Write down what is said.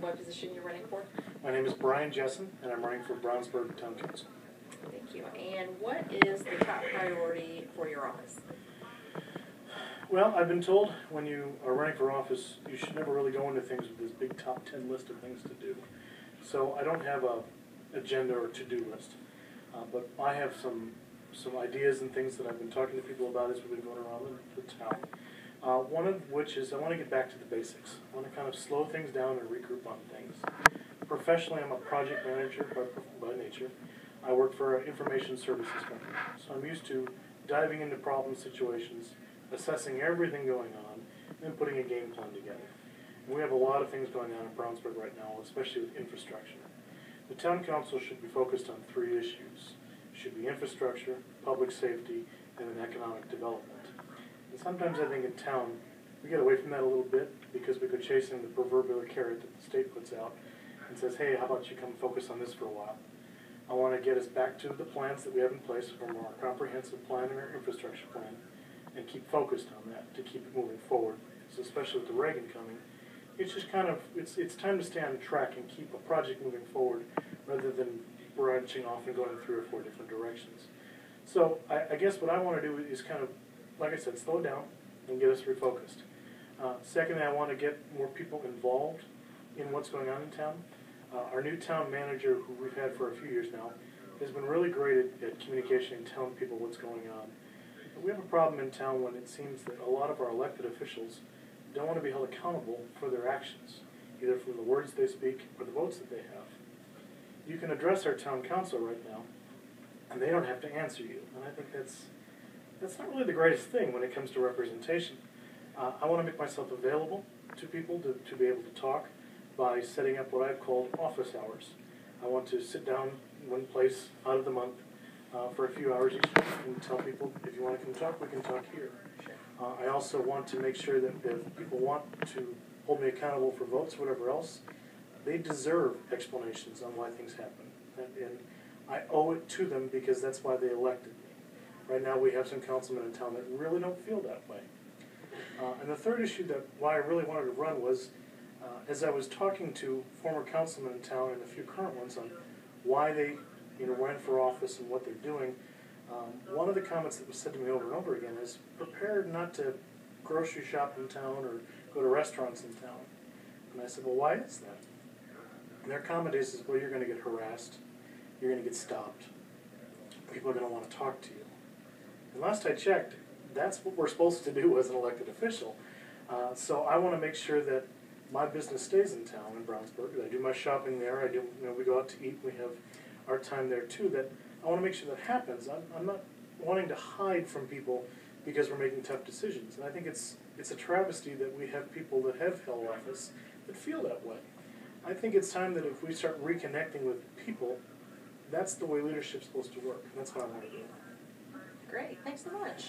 what position you're running for? My name is Brian Jessen, and I'm running for Brownsburg Town Council. Thank you. And what is the top priority for your office? Well, I've been told when you are running for office, you should never really go into things with this big top 10 list of things to do. So I don't have a agenda or to-do list, but I have some ideas and things that I've been talking to people about as we've been going around the town. One of which is I want to get back to the basics. I want to kind of slow things down and regroup on things. Professionally, I'm a project manager by nature. I work for an information services company, so I'm used to diving into problem situations, assessing everything going on, and putting a game plan together. And we have a lot of things going on in Brownsburg right now, especially with infrastructure. The town council should be focused on 3 issues. It should be infrastructure, public safety, and then economic development. And sometimes I think in town, we get away from that a little bit because we go chasing the proverbial carrot that the state puts out and says, hey, how about you come focus on this for a while? I want to get us back to the plans that we have in place from our comprehensive plan and our infrastructure plan and keep focused on that to keep it moving forward. So especially with the Reagan coming, it's just kind of, it's time to stay on track and keep a project moving forward rather than branching off and going 3 or 4 different directions. So I guess what I want to do is kind of, like I said, slow down and get us refocused. Secondly, I want to get more people involved in what's going on in town. Our new town manager, who we've had for a few years now, has been really great at communication and telling people what's going on. We have a problem in town when it seems that a lot of our elected officials don't want to be held accountable for their actions, either from the words they speak or the votes that they have. You can address our town council right now, and they don't have to answer you. And I think that's not really the greatest thing when it comes to representation. I want to make myself available to people to be able to talk by setting up what I've called office hours. I want to sit down one place out of the month for a few hours each week and tell people, if you want to come talk, we can talk here. I also want to make sure that if people want to hold me accountable for votes, whatever else, they deserve explanations on why things happen. And I owe it to them because that's why they elected me. Right now we have some councilmen in town that really don't feel that way. And the third issue that why I really wanted to run was, as I was talking to former councilmen in town and a few current ones on why they ran for office and what they're doing, one of the comments that was said to me over and over again is, prepare not to grocery shop in town or go to restaurants in town. And I said, well, why is that? And their comment is, well, you're going to get harassed, you're going to get stopped, people are going to want to talk to you. And last I checked, that's what we're supposed to do as an elected official. So I want to make sure that my business stays in town in Brownsburg. I do my shopping there. We go out to eat. We have our time there too. That I want to make sure that happens. I'm not wanting to hide from people because we're making tough decisions. And I think it's a travesty that we have people that have held office that feel that way. I think it's time that if we start reconnecting with people, that's the way leadership's supposed to work. And that's how I want to do it. Great. Thanks so much.